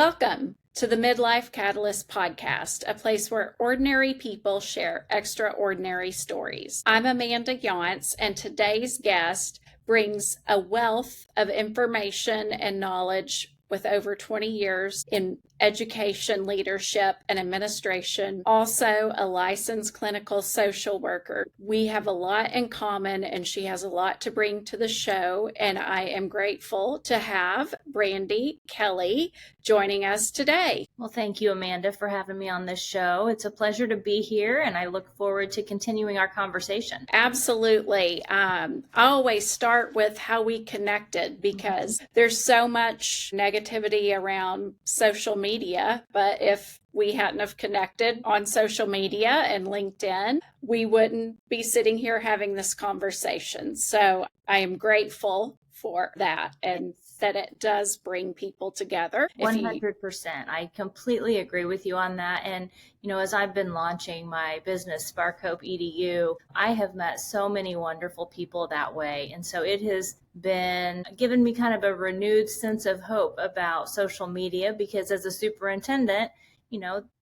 Welcome to the Midlife Catalyst Podcast, a place where ordinary people share extraordinary stories. I'm Amanda Yance, and today's guest brings a wealth of information and knowledge with over 20 years in education, leadership, and administration, also a licensed clinical social worker. We have a lot in common, and she has a lot to bring to the show, and I am grateful to have Brandy Kelly joining us today. Well, thank you, Amanda, for having me on this show. It's a pleasure to be here, and I look forward to continuing our conversation. Absolutely. I always start with how we connected because there's so much negativity around social media, but if we hadn't have connected on social media and LinkedIn, we wouldn't be sitting here having this conversation. So I am grateful for that and that it does bring people together. 100%. I completely agree with you on that. And, as I've been launching my business, Spark Hope EDU, I have met so many wonderful people that way. And so it has been given me kind of a renewed sense of hope about social media because as a superintendent,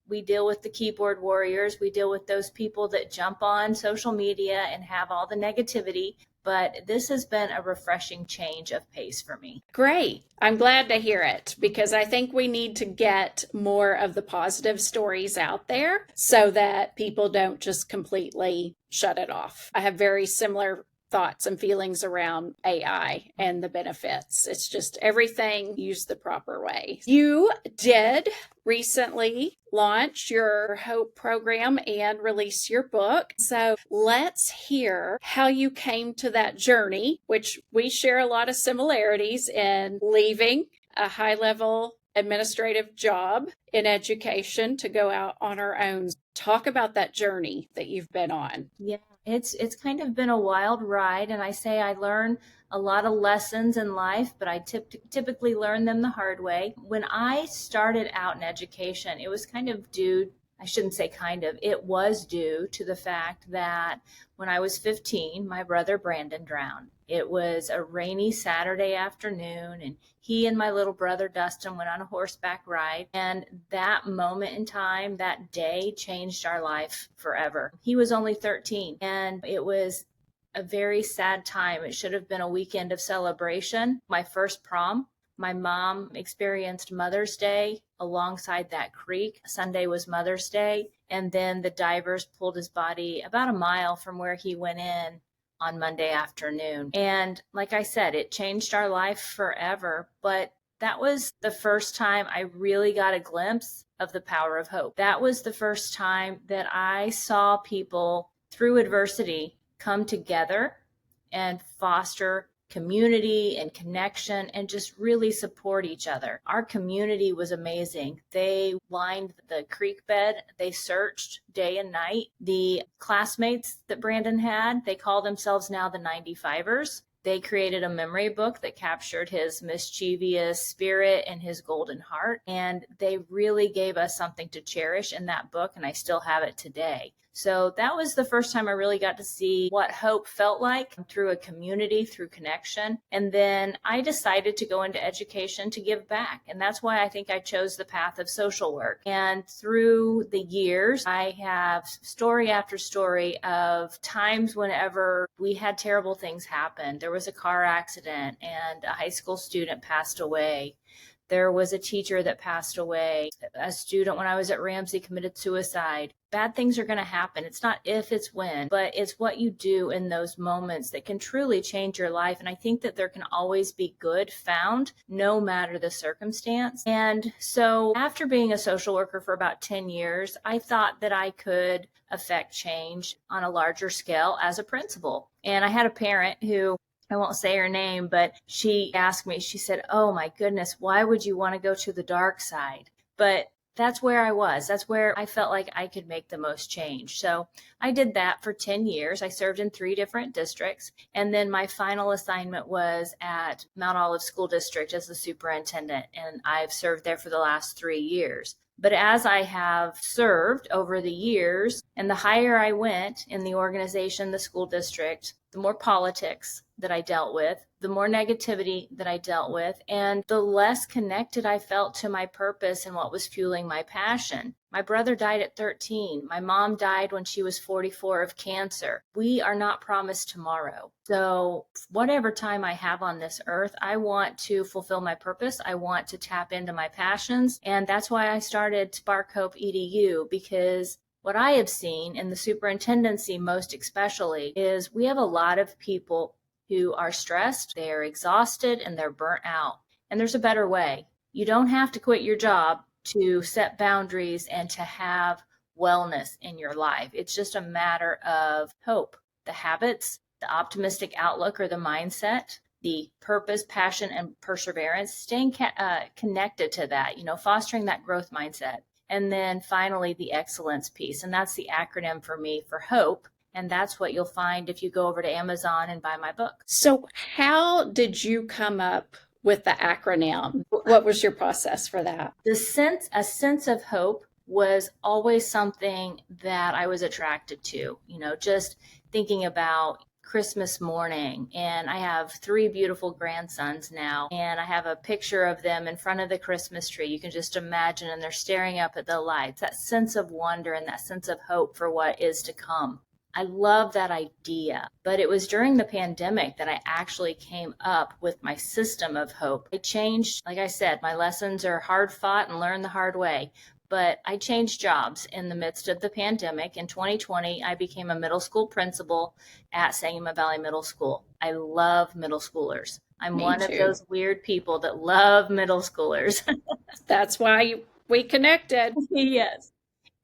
we deal with the keyboard warriors. We deal with those people that jump on social media and have all the negativity. But this has been a refreshing change of pace for me. Great. I'm glad to hear it because I think we need to get more of the positive stories out there so that people don't just completely shut it off. I have very similar thoughts and feelings around AI and the benefits. It's just everything used the proper way. You did recently launch your Hope program and release your book. So let's hear how you came to that journey, which we share a lot of similarities in leaving a high-level administrative job in education to go out on our own. Talk about that journey that you've been on. Yeah. It's kind of been a wild ride, and I say I learn a lot of lessons in life, but I typically learn them the hard way. When I started out in education, it was kind of due, I shouldn't say kind of, it was due to the fact that when I was 15, my brother Brandon drowned. It was a rainy Saturday afternoon, and he and my little brother Dustin went on a horseback ride. And that moment in time, that day, changed our life forever. He was only 13, and it was a very sad time. It should have been a weekend of celebration. My first prom. My mom experienced Mother's Day alongside that creek. Sunday was Mother's Day. And then the divers pulled his body about a mile from where he went in on Monday afternoon. And like I said, it changed our life forever. But that was the first time I really got a glimpse of the power of hope. That was the first time that I saw people through adversity come together and foster community and connection and just really support each other. Our community was amazing. They lined the creek bed. They searched day and night. The classmates that Brandon had, they call themselves now the 95ers. They created a memory book that captured his mischievous spirit and his golden heart. And they really gave us something to cherish in that book. And I still have it today. So that was the first time I really got to see what hope felt like through a community, through connection. And then I decided to go into education to give back. And that's why I think I chose the path of social work. And through the years, I have story after story of times whenever we had terrible things happen. There was a car accident and a high school student passed away. There was a teacher that passed away. A student, when I was at Ramsey, committed suicide. Bad things are going to happen. It's not if, it's when, but it's what you do in those moments that can truly change your life. And I think that there can always be good found, no matter the circumstance. And so after being a social worker for about 10 years, I thought that I could affect change on a larger scale as a principal. And I had a parent who, I won't say her name, but she asked me, she said, "Oh my goodness, why would you want to go to the dark side?" But that's where I was. That's where I felt like I could make the most change. So I did that for 10 years. I served in 3 different districts. And then my final assignment was at Mount Olive School District as the superintendent. And I've served there for the last 3 years. But as I have served over the years, and the higher I went in the organization, the school district, the more politics that I dealt with, the more negativity that I dealt with, and the less connected I felt to my purpose and what was fueling my passion. My brother died at 13. My mom died when she was 44 of cancer. We are not promised tomorrow. So whatever time I have on this earth, I want to fulfill my purpose. I want to tap into my passions. And that's why I started Spark Hope EDU, because what I have seen in the superintendency, most especially, is we have a lot of people who are stressed, they're exhausted, and they're burnt out. And there's a better way. You don't have to quit your job to set boundaries and to have wellness in your life. It's just a matter of hope, the habits, the optimistic outlook or the mindset, the purpose, passion, and perseverance, staying connected to that, fostering that growth mindset. And then finally, the excellence piece. And that's the acronym for me for HOPE. And that's what you'll find if you go over to Amazon and buy my book. So how did you come up with the acronym? What was your process for that? A sense of hope was always something that I was attracted to, just thinking about Christmas morning. And I have 3 beautiful grandsons now, and I have a picture of them in front of the Christmas tree. You can just imagine, and they're staring up at the lights, that sense of wonder and that sense of hope for what is to come. I love that idea, but it was during the pandemic that I actually came up with my system of hope. I changed, like I said, my lessons are hard fought and learned the hard way. But I changed jobs in the midst of the pandemic. In 2020, I became a middle school principal at Sangamon Valley Middle School. I love middle schoolers. I'm Me one too. of those weird people that love middle schoolers. That's why we connected. Yes.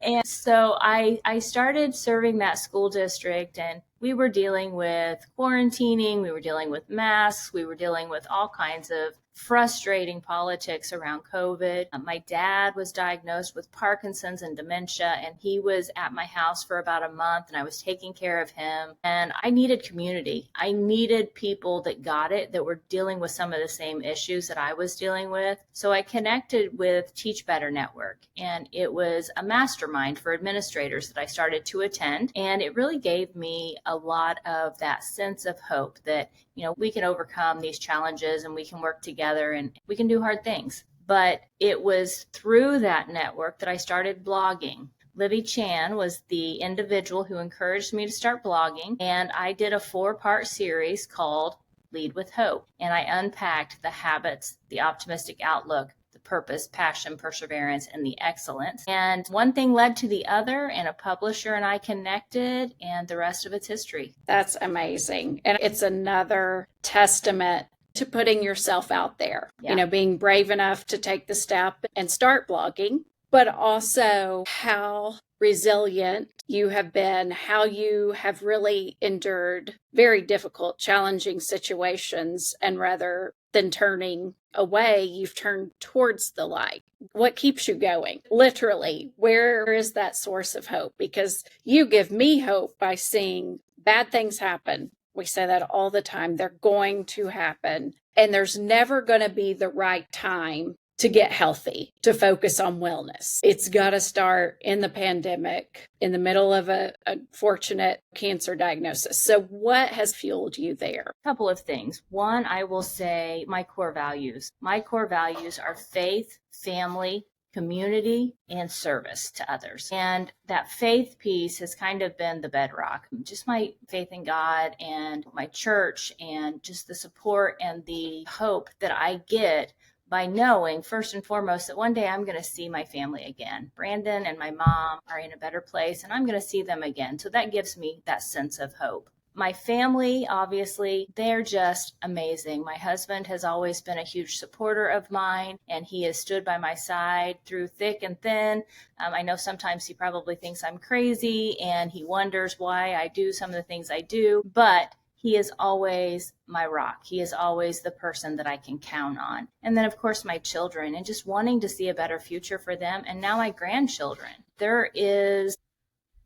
And so I started serving that school district, and we were dealing with quarantining, we were dealing with masks, we were dealing with all kinds of frustrating politics around COVID. My dad was diagnosed with Parkinson's and dementia, and he was at my house for about a month, and I was taking care of him. And I needed community. I needed people that got it, that were dealing with some of the same issues that I was dealing with. So I connected with Teach Better Network, and it was a mastermind for administrators that I started to attend. And it really gave me a lot of that sense of hope that, we can overcome these challenges and we can work together and we can do hard things. But it was through that network that I started blogging. Libby Chan was the individual who encouraged me to start blogging, and I did a 4-part series called Lead with Hope. And I unpacked the habits, the optimistic outlook, the purpose, passion, perseverance, and the excellence. And one thing led to the other, and a publisher and I connected, and the rest of it's history. That's amazing. And it's another testament to putting yourself out there, being brave enough to take the step and start blogging, but also how resilient you have been, how you have really endured very difficult, challenging situations, and rather than turning away, you've turned towards the light. What keeps you going? Literally, where is that source of hope? Because you give me hope by seeing bad things happen. We say that all the time. They're going to happen. And there's never going to be the right time to get healthy, to focus on wellness. It's got to start in the pandemic, in the middle of a fortunate cancer diagnosis. So what has fueled you there? A couple of things. One, I will say my core values. My core values are faith, family, community, and service to others. And that faith piece has kind of been the bedrock. Just my faith in God and my church, and just the support and the hope that I get by knowing, first and foremost, that one day I'm going to see my family again. Brandon and my mom are in a better place, and I'm going to see them again. So that gives me that sense of hope. My family, obviously, they're just amazing. My husband has always been a huge supporter of mine, and he has stood by my side through thick and thin. I know sometimes he probably thinks I'm crazy, and he wonders why I do some of the things I do, but he is always my rock. He is always the person that I can count on. And then, of course, my children, and just wanting to see a better future for them. And now my grandchildren. There is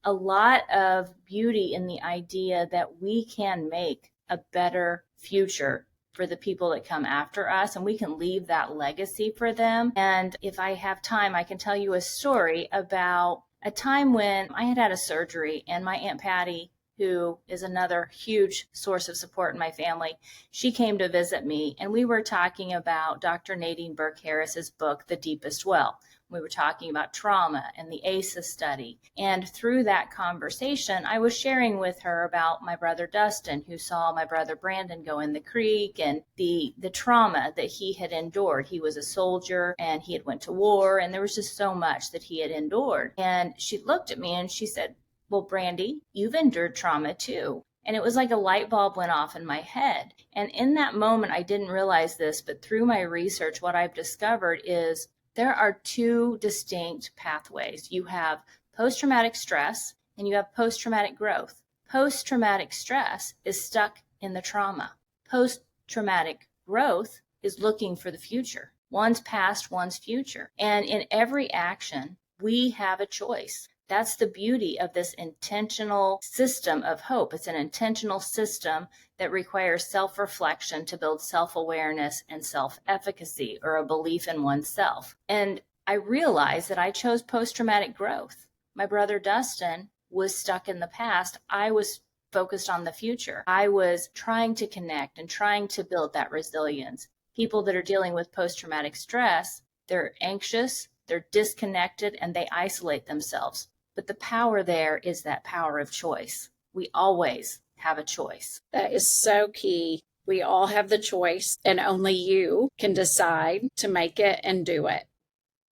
a lot of beauty in the idea that we can make a better future for the people that come after us, and we can leave that legacy for them. And if I have time, I can tell you a story about a time when I had a surgery, and my Aunt Patty, who is another huge source of support in my family, she came to visit me, and we were talking about Dr. Nadine Burke Harris's book, The Deepest Well. We were talking about trauma and the ACEs study. And through that conversation, I was sharing with her about my brother Dustin, who saw my brother Brandon go in the creek, and the trauma that he had endured. He was a soldier and he had went to war, and there was just so much that he had endured. And she looked at me and she said, well, Brandy, you've endured trauma too. And it was like a light bulb went off in my head. And in that moment, I didn't realize this, but through my research, what I've discovered is there are two distinct pathways. You have post-traumatic stress and you have post-traumatic growth. Post-traumatic stress is stuck in the trauma. Post-traumatic growth is looking for the future. One's past, one's future. And in every action, we have a choice. That's the beauty of this intentional system of hope. It's an intentional system that requires self-reflection to build self-awareness and self-efficacy, or a belief in oneself. And I realized that I chose post-traumatic growth. My brother Dustin was stuck in the past. I was focused on the future. I was trying to connect and trying to build that resilience. People that are dealing with post-traumatic stress, they're anxious, they're disconnected, and they isolate themselves. But the power there is that power of choice. We always have a choice. That is so key. We all have the choice, and only you can decide to make it and do it.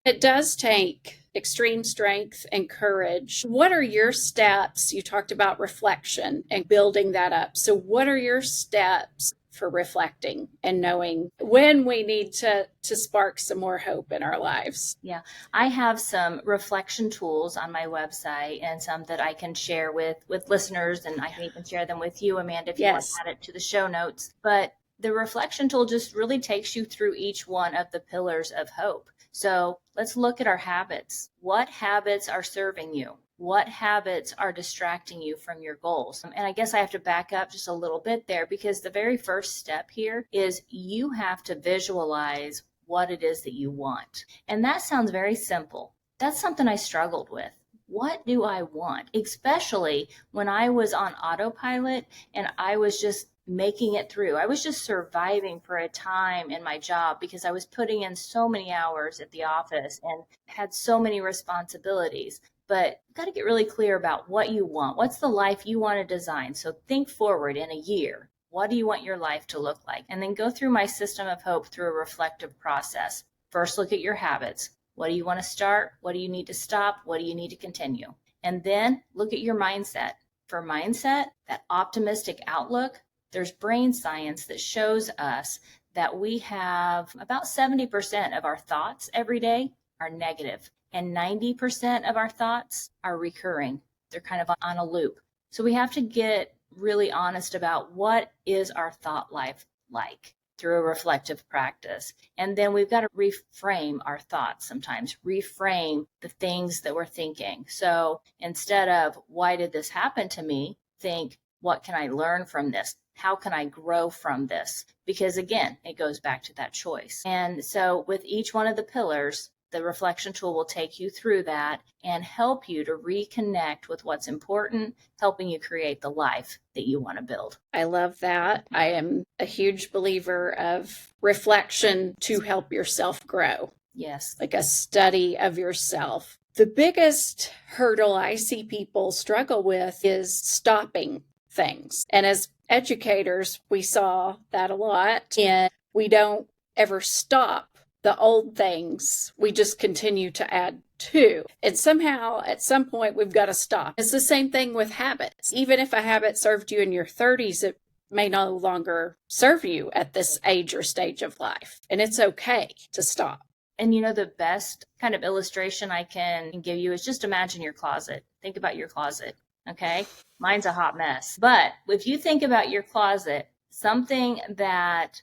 It does take extreme strength and courage. What are your steps? You talked about reflection and building that up. So what are your steps for reflecting and knowing when we need to spark some more hope in our lives? Yeah, I have some reflection tools on my website and some that I can share with listeners, and I can even share them with you, Amanda, if you want to add it to the show notes. But the reflection tool just really takes you through each one of the pillars of hope. So let's look at our habits. What habits are serving you? What habits are distracting you from your goals? And I guess I have to back up just a little bit there, because the very first step here is you have to visualize what it is that you want. And that sounds very simple. That's something I struggled with. What do I want? Especially when I was on autopilot and I was just making it through. I was just surviving for a time in my job because I was putting in so many hours at the office and had so many responsibilities. But you've got to get really clear about what you want. What's the life you want to design? So think forward in a year. What do you want your life to look like? And then go through my system of hope through a reflective process. First, look at your habits. What do you want to start? What do you need to stop? What do you need to continue? And then look at your mindset. For mindset, that optimistic outlook, there's brain science that shows us that we have about 70% of our thoughts every day are negative. And 90% of our thoughts are recurring. They're kind of on a loop. So we have to get really honest about what is our thought life like through a reflective practice. And then we've got to reframe our thoughts sometimes, reframe the things that we're thinking. So instead of, why did this happen to me? Think, what can I learn from this? How can I grow from this? Because again, it goes back to that choice. And so with each one of the pillars, the reflection tool will take you through that and help you to reconnect with what's important, helping you create the life that you want to build. I love that. I am a huge believer of reflection to help yourself grow. Yes. Like a study of yourself. The biggest hurdle I see people struggle with is stopping things. And as educators, we saw that a lot. And we don't ever stop the old things. We just continue to add to. And somehow, at some point, we've got to stop. It's the same thing with habits. Even if a habit served you in your 30s, it may no longer serve you at this age or stage of life. And it's okay to stop. And you know, the best kind of illustration I can give you is just imagine your closet. Think about your closet. Okay. Mine's a hot mess. But if you think about your closet, something that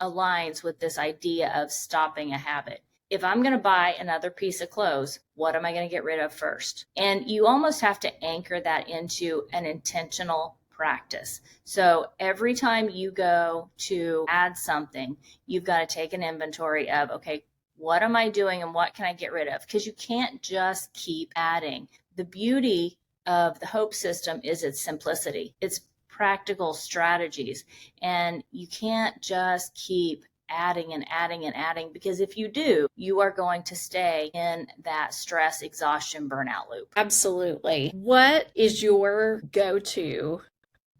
aligns with this idea of stopping a habit. If I'm going to buy another piece of clothes, what am I going to get rid of first? And you almost have to anchor that into an intentional practice. So every time you go to add something, you've got to take an inventory of, okay, what am I doing and what can I get rid of? Because you can't just keep adding. The beauty of the hope system is its simplicity. It's practical strategies. And you can't just keep adding and adding and adding, because if you do, you are going to stay in that stress, exhaustion, burnout loop. Absolutely. What is your go-to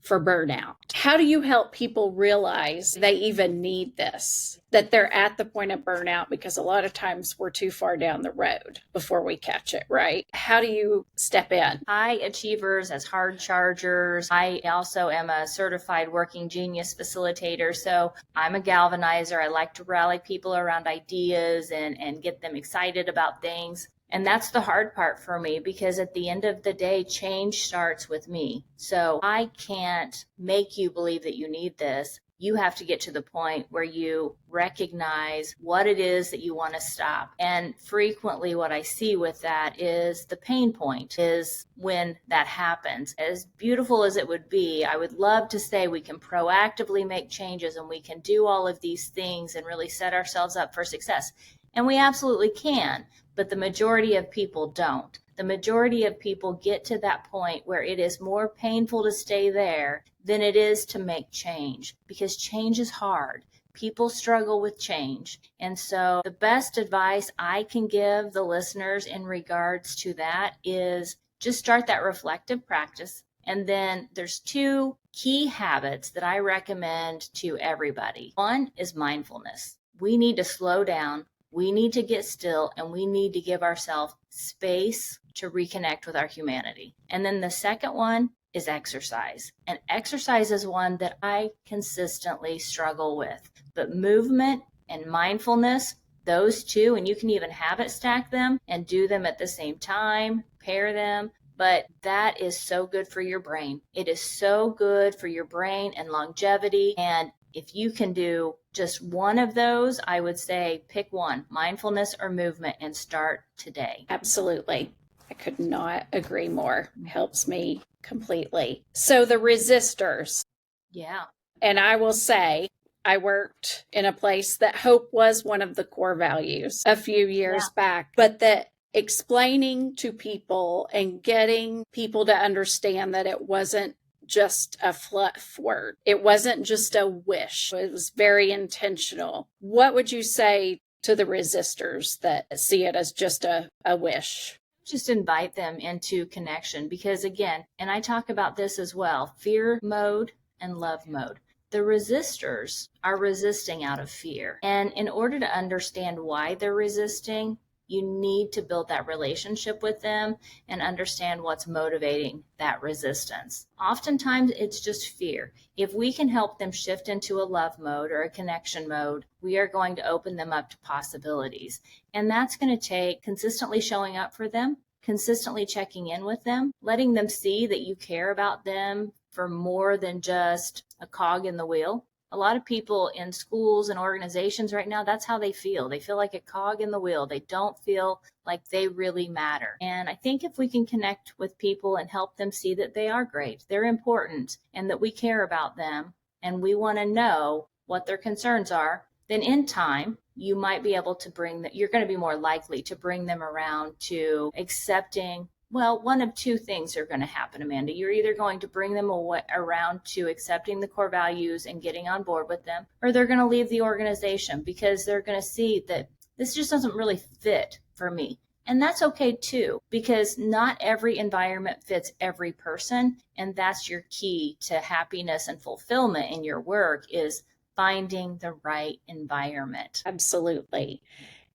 for burnout? How do you help people realize they even need this, that they're at the point of burnout? Because a lot of times we're too far down the road before we catch it, right? How do you step in? High achievers as hard chargers. I also am a certified working genius facilitator. So I'm a galvanizer. I like to rally people around ideas and get them excited about things. And that's the hard part for me, because at the end of the day, change starts with me. So I can't make you believe that you need this. You have to get to the point where you recognize what it is that you want to stop. And frequently what I see with that is the pain point is when that happens. As beautiful as it would be, I would love to say we can proactively make changes and we can do all of these things and really set ourselves up for success. And we absolutely can, but the majority of people don't. The majority of people get to that point where it is more painful to stay there than it is to make change, because change is hard. People struggle with change. And so the best advice I can give the listeners in regards to that is just start that reflective practice. And then there's two key habits that I recommend to everybody. One is mindfulness. We need to slow down. We need to get still, and we need to give ourselves space to reconnect with our humanity. And then the second one is exercise. And exercise is one that I consistently struggle with. But movement and mindfulness, those two, and you can even habit stack them and do them at the same time, pair them. But that is so good for your brain. It is so good for your brain and longevity. And if you can do just one of those, I would say pick one, mindfulness or movement, and start today. Absolutely. I could not agree more. It helps me completely. So the resistors. Yeah. And I will say, I worked in a place that hope was one of the core values a few years back, but that explaining to people and getting people to understand that it wasn't just a fluff word. It wasn't just a wish. It was very intentional. What would you say to the resistors that see it as just a wish? Just invite them into connection, because again, and I talk about this as well, fear mode and love mode. The resistors are resisting out of fear. And in order to understand why they're resisting, you need to build that relationship with them and understand what's motivating that resistance. Oftentimes, it's just fear. If we can help them shift into a love mode or a connection mode, we are going to open them up to possibilities. And that's going to take consistently showing up for them, consistently checking in with them, letting them see that you care about them for more than just a cog in the wheel. A lot of people in schools and organizations right now, that's how they feel. They feel like a cog in the wheel. They don't feel like they really matter. And I think if we can connect with people and help them see that they are great, they're important, and that we care about them, and we want to know what their concerns are, then in time, you might be able to you're going to be more likely to bring them around to accepting. Well, one of two things are going to happen, Amanda. You're either going to bring them around to accepting the core values and getting on board with them, or they're going to leave the organization because they're going to see that this just doesn't really fit for me. And that's okay too, because not every environment fits every person. And that's your key to happiness and fulfillment in your work, is finding the right environment. Absolutely.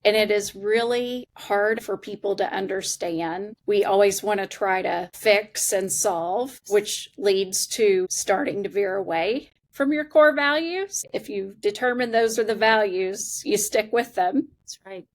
And it is really hard for people to understand. We always want to try to fix and solve, which leads to starting to veer away from your core values. If you determine those are the values, you stick with them. That's right.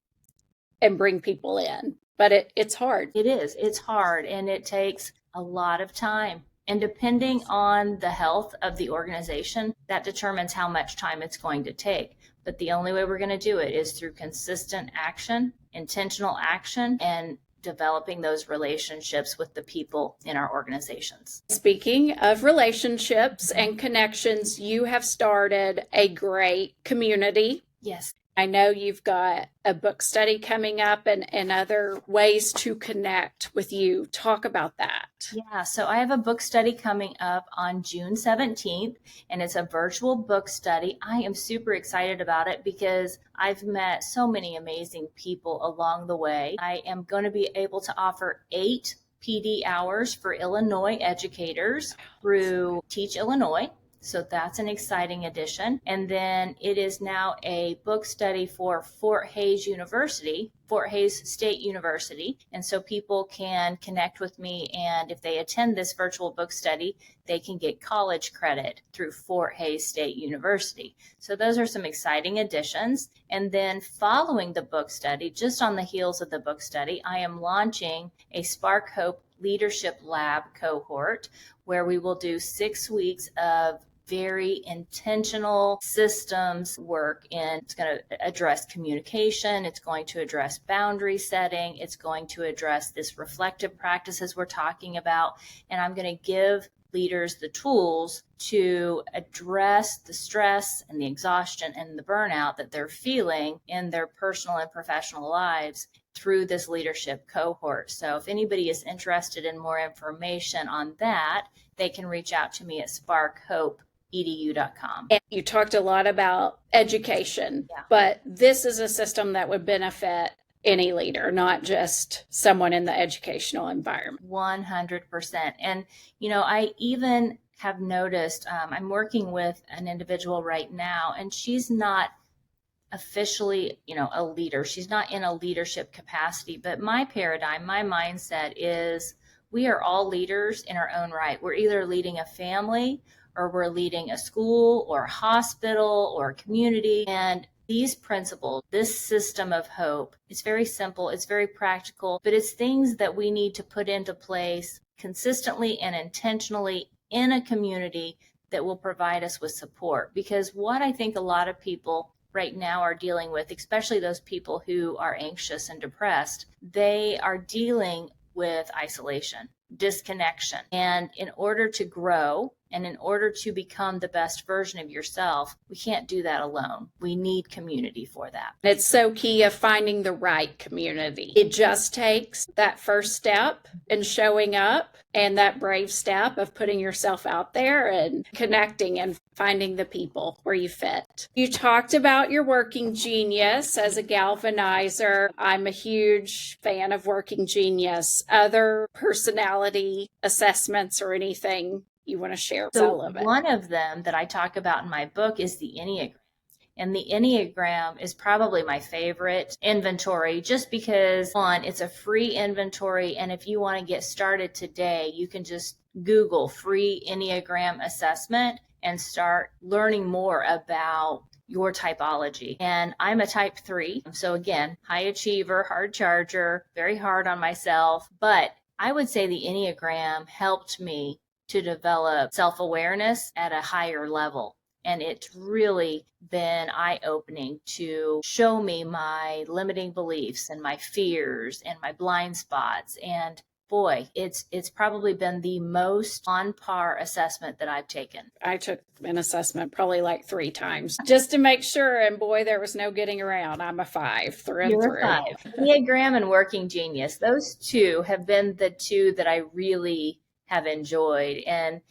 And bring people in. But it's hard. It is. It's hard, and it takes a lot of time. And depending on the health of the organization, that determines how much time it's going to take. But the only way we're going to do it is through consistent action, intentional action, and developing those relationships with the people in our organizations. Speaking of relationships and connections, you have started a great community. Yes. I know you've got a book study coming up and other ways to connect with you. Talk about that. Yeah, so I have a book study coming up on June 17th, and it's a virtual book study. I am super excited about it because I've met so many amazing people along the way. I am going to be able to offer 8 PD hours for Illinois educators through Teach Illinois. So that's an exciting addition. And then it is now a book study for Fort Hays State University. And so people can connect with me. And if they attend this virtual book study, they can get college credit through Fort Hays State University. So those are some exciting additions. And then following the book study, just on the heels of the book study, I am launching a Spark Hope Leadership Lab cohort where we will do 6 weeks of very intentional systems work. And it's going to address communication. It's going to address boundary setting. It's going to address this reflective practices we're talking about. And I'm going to give leaders the tools to address the stress and the exhaustion and the burnout that they're feeling in their personal and professional lives through this leadership cohort. So if anybody is interested in more information on that, they can reach out to me at sparkhope.edu.com. And you talked a lot about education, but this is a system that would benefit any leader, not just someone in the educational environment. 100%. And, I even have noticed, I'm working with an individual right now, and she's not officially, a leader. She's not in a leadership capacity, but my paradigm, my mindset is we are all leaders in our own right. We're either leading a family or we're leading a school or a hospital or a community. And these principles, this system of hope, it's very simple, it's very practical, but it's things that we need to put into place consistently and intentionally in a community that will provide us with support. Because what I think a lot of people right now are dealing with, especially those people who are anxious and depressed, they are dealing with isolation, disconnection. And in order to grow and in order to become the best version of yourself, we can't do that alone. We need community for that. It's so key of finding the right community. It just takes that first step in showing up and that brave step of putting yourself out there and connecting and finding the people where you fit. You talked about your Working Genius as a galvanizer. I'm a huge fan of Working Genius. Other personality assessments or anything you want to share? So one of them that I talk about in my book is the Enneagram. And the Enneagram is probably my favorite inventory just because, one, it's a free inventory. And if you want to get started today, you can just Google free Enneagram assessment and start learning more about your typology. And I'm a type 3. So again, high achiever, hard charger, very hard on myself. But I would say the Enneagram helped me to develop self-awareness at a higher level. And it's really been eye-opening to show me my limiting beliefs and my fears and my blind spots. And boy, it's probably been the most on par assessment that I've taken. I took an assessment probably like 3 times just to make sure. And boy, there was no getting around. I'm a 5 through and through. You're a 5. Enneagram and Working Genius. Those two have been the two that I really have enjoyed. And,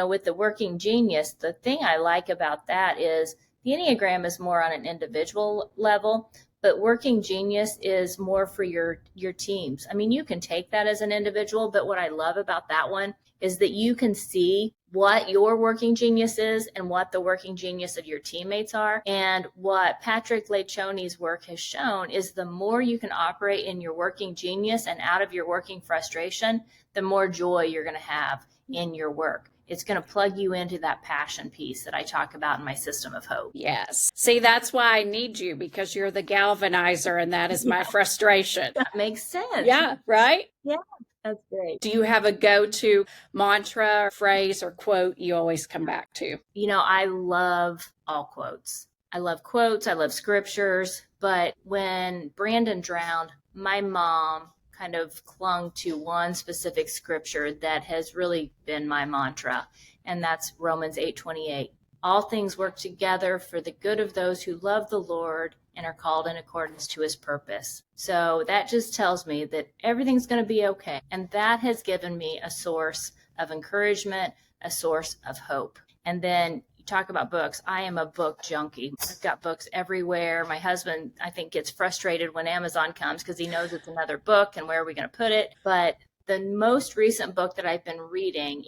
with the Working Genius, the thing I like about that is the Enneagram is more on an individual level, but Working Genius is more for your teams. I mean, you can take that as an individual, but what I love about that one is that you can see what your Working Genius is and what the Working Genius of your teammates are. And what Patrick Lencioni's work has shown is the more you can operate in your Working Genius and out of your working frustration, the more joy you're going to have in your work. It's going to plug you into that passion piece that I talk about in my system of hope. Yes. See, that's why I need you, because you're the galvanizer and that is my frustration. That makes sense. Yeah, right? Yeah, that's great. Do you have a go-to mantra, or phrase, or quote you always come back to? I love all quotes. I love quotes. I love scriptures. But when Brandon drowned, my mom kind of clung to one specific scripture that has really been my mantra, and that's Romans 8:28. All things work together for the good of those who love the Lord and are called in accordance to his purpose. So that just tells me that everything's going to be okay. And that has given me a source of encouragement, a source of hope. And then you talk about books. I am a book junkie. I've got books everywhere. My husband, I think, gets frustrated when Amazon comes because he knows it's another book and where are we going to put it? But the most recent book that I've been reading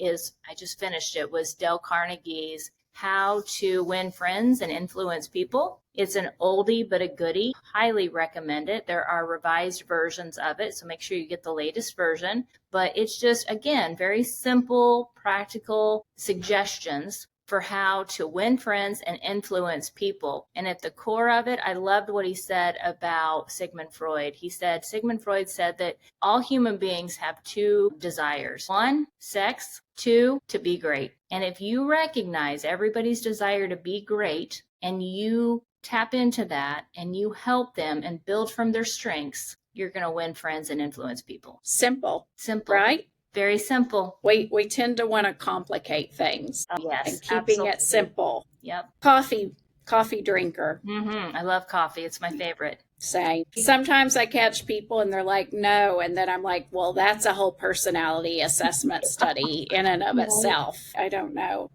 I just finished it, was Dale Carnegie's How to Win Friends and Influence People. It's an oldie but a goodie. Highly recommend it. There are revised versions of it, so make sure you get the latest version. But it's just, again, very simple, practical suggestions for how to win friends and influence people. And at the core of it, I loved what he said about Sigmund Freud. Sigmund Freud said that all human beings have two desires. One, sex. Two, to be great. And if you recognize everybody's desire to be great and you tap into that and you help them and build from their strengths, you're going to win friends and influence people. Simple, right? Very simple. We tend to want to complicate things. Yes, and keeping it simple. Yep. Coffee drinker. I love coffee. It's my favorite. Same. Sometimes I catch people and they're like, no. And then I'm like, well, that's a whole personality assessment study in and of itself. I don't know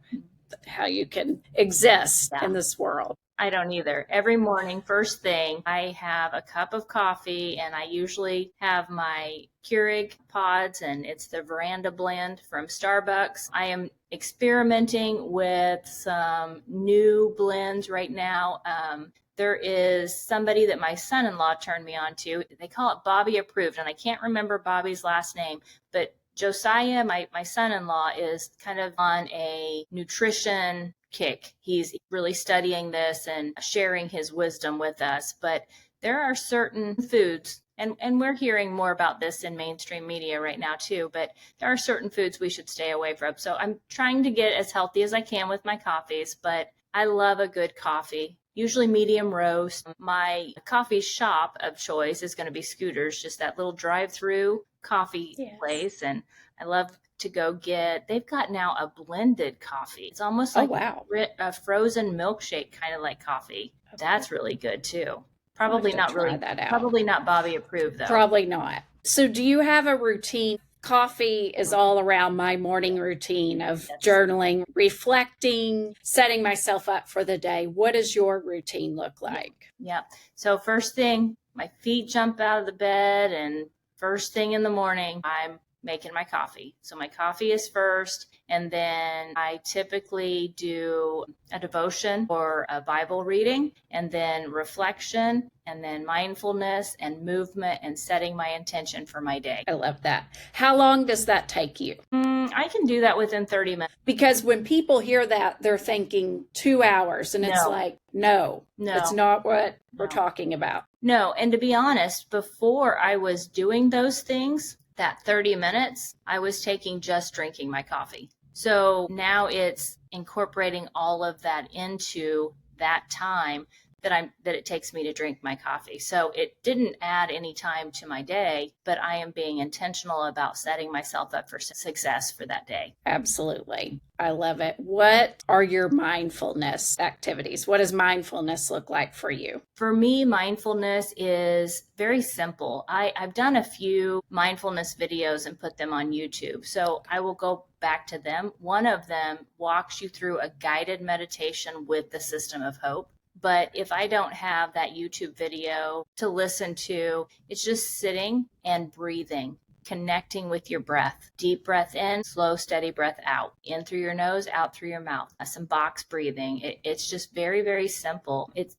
how you can exist in this world. I don't either. Every morning, first thing, I have a cup of coffee, and I usually have my Keurig pods, and it's the Veranda blend from Starbucks. I am experimenting with some new blends right now. There is somebody that my son-in-law turned me on to. They call it Bobby Approved, and I can't remember Bobby's last name, but Josiah, my son-in-law, is kind of on a nutrition kick. He's really studying this and sharing his wisdom with us. But there are certain foods, and we're hearing more about this in mainstream media right now too, but there are certain foods we should stay away from. So I'm trying to get as healthy as I can with my coffees, but I love a good coffee. Usually medium roast. My coffee shop of choice is going to be Scooter's, just that little drive-through coffee place. And I love to go they've got now a blended coffee. It's almost like a frozen milkshake, kind of like coffee. Okay. That's really good too. Probably not Bobby approved though. Probably not. So do you have a routine? Coffee is all around my morning routine of journaling, reflecting, setting myself up for the day. What does your routine look like? Yeah. So first thing, my feet jump out of the bed, and first thing in the morning, I'm making my coffee. So my coffee is first, and then I typically do a devotion or a Bible reading, and then reflection, and then mindfulness and movement and setting my intention for my day. I love that. How long does that take you? I can do that within 30 minutes. Because when people hear that, they're thinking 2 hours, and it's like, no, it's not what we're talking about. No, and to be honest, before I was doing those things, that 30 minutes, I was just drinking my coffee. So now it's incorporating all of that into that time that it takes me to drink my coffee. So it didn't add any time to my day, but I am being intentional about setting myself up for success for that day. Absolutely. I love it. What are your mindfulness activities? What does mindfulness look like for you? For me, mindfulness is very simple. I've done a few mindfulness videos and put them on YouTube. So I will go back to them. One of them walks you through a guided meditation with the system of hope. But if I don't have that YouTube video to listen to, it's just sitting and breathing, connecting with your breath. Deep breath in, slow, steady breath out. In through your nose, out through your mouth. Some box breathing. It's just very, very simple. It's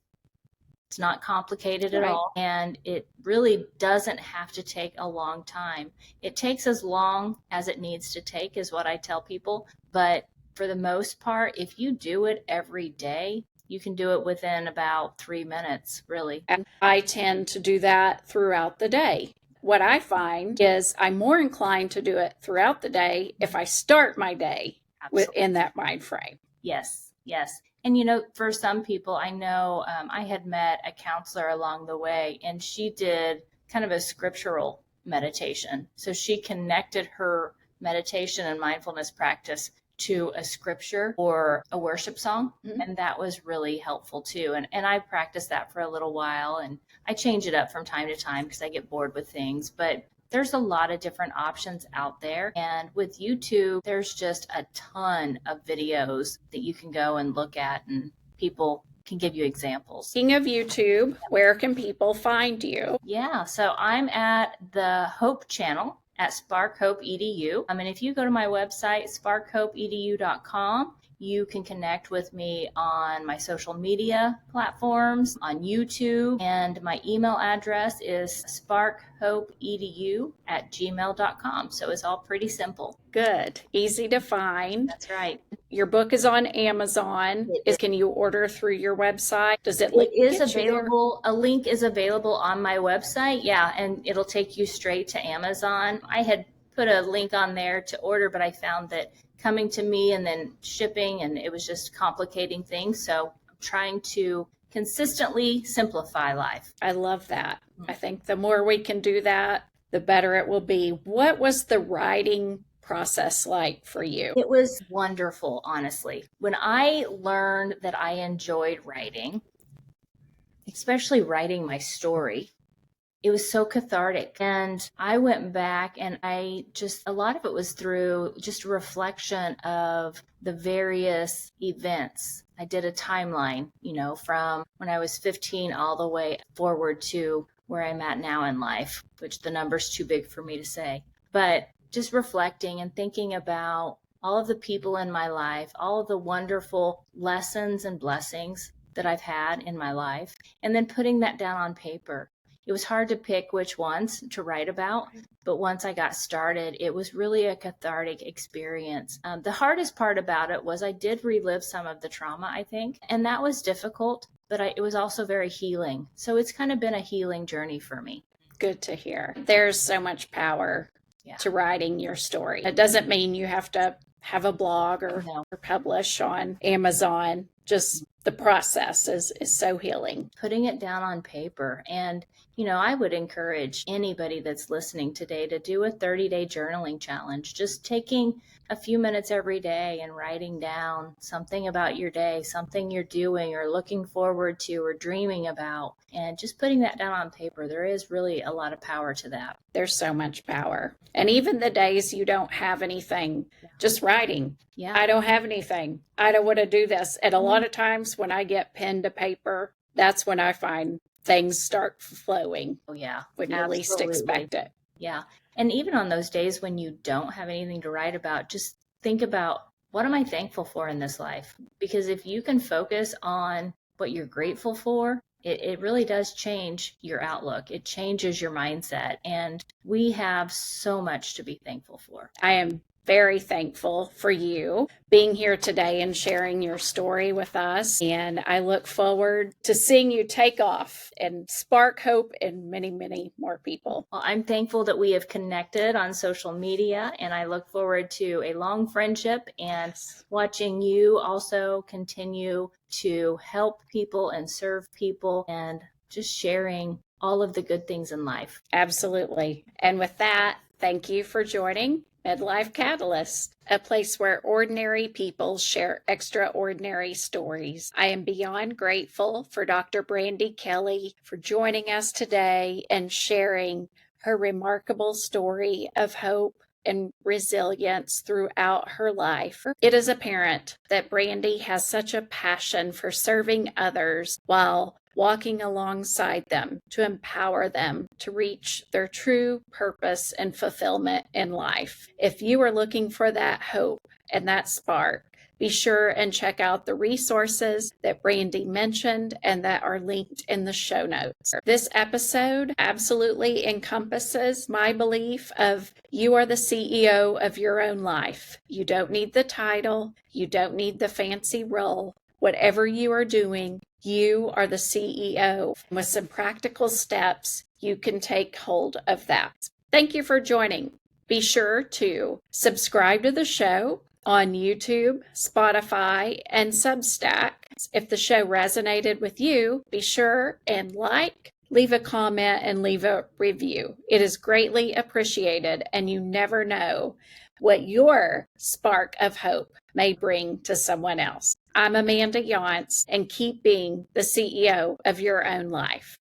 not complicated at all. And it really doesn't have to take a long time. It takes as long as it needs to take is what I tell people. But for the most part, if you do it every day, you can do it within about 3 minutes, really. And I tend to do that throughout the day. What I find is I'm more inclined to do it throughout the day if I start my day within that mind frame. Yes, yes. And, for some people, I know I had met a counselor along the way, and she did kind of a scriptural meditation. So she connected her meditation and mindfulness practice to a scripture or a worship song. And that was really helpful too. And I practiced that for a little while, and I change it up from time to time because I get bored with things. But there's a lot of different options out there. And with YouTube, there's just a ton of videos that you can go and look at, and people can give you examples. Speaking of YouTube, where can people find you? Yeah, so I'm at the Hope channel at Spark Hope EDU. And if you go to my website, sparkhopeedu.com, you can connect with me on my social media platforms, on YouTube, and my email address is sparkhopeedu@gmail.com. So it's all pretty simple. Good. Easy to find. That's right. Your book is on Amazon. Can you order through your website? Does it It is available. A link is available on my website. Yeah, and it'll take you straight to Amazon. I had put a link on there to order, but I found that coming to me and then shipping, and it was just complicating things. So I'm trying to consistently simplify life. I love that. I think the more we can do that, the better it will be. What was the writing process like for you? It was wonderful, honestly. When I learned that I enjoyed writing, especially writing my story, it was so cathartic. And I went back and a lot of it was through just a reflection of the various events. I did a timeline, from when I was 15 all the way forward to where I'm at now in life, which the number's too big for me to say. But just reflecting and thinking about all of the people in my life, all of the wonderful lessons and blessings that I've had in my life, and then putting that down on paper. It was hard to pick which ones to write about, but once I got started, it was really a cathartic experience. The hardest part about it was I did relive some of the trauma, I think, and that was difficult, but it was also very healing. So it's kind of been a healing journey for me. Good to hear. There's so much power to writing your story. It doesn't mean you have to have a blog or publish on Amazon. Just the process is so healing. Putting it down on paper. And, I would encourage anybody that's listening today to do a 30-day journaling challenge. Just taking a few minutes every day and writing down something about your day, something you're doing or looking forward to or dreaming about, and just putting that down on paper. There is really a lot of power to that. There's so much power. And even the days you don't have anything, just writing. Yeah. I don't have anything. I don't want to do this. And a lot of times when I get pen to paper, that's when I find things start flowing. Oh, yeah. When you least expect it. Yeah. And even on those days when you don't have anything to write about, just think about, what am I thankful for in this life? Because if you can focus on what you're grateful for, it really does change your outlook. It changes your mindset. And we have so much to be thankful for. I am very thankful for you being here today and sharing your story with us. And I look forward to seeing you take off and spark hope in many, many more people. Well, I'm thankful that we have connected on social media, and I look forward to a long friendship and watching you also continue to help people and serve people and just sharing all of the good things in life. Absolutely. And with that, thank you for joining Midlife Catalyst, a place where ordinary people share extraordinary stories. I am beyond grateful for Dr. Brandy Kelly for joining us today and sharing her remarkable story of hope and resilience throughout her life. It is apparent that Brandy has such a passion for serving others while walking alongside them to empower them to reach their true purpose and fulfillment in life. If you are looking for that hope and that spark, be sure and check out the resources that Brandy mentioned and that are linked in the show notes. This episode absolutely encompasses my belief of you are the CEO of your own life. You don't need the title. You don't need the fancy role. Whatever you are doing, you are the CEO. With some practical steps, you can take hold of that. Thank you for joining. Be sure to subscribe to the show on YouTube, Spotify, and Substack. If the show resonated with you, be sure and leave a comment, and leave a review. It is greatly appreciated, and you never know what your spark of hope may bring to someone else. I'm Amanda Yance, and keep being the CEO of your own life.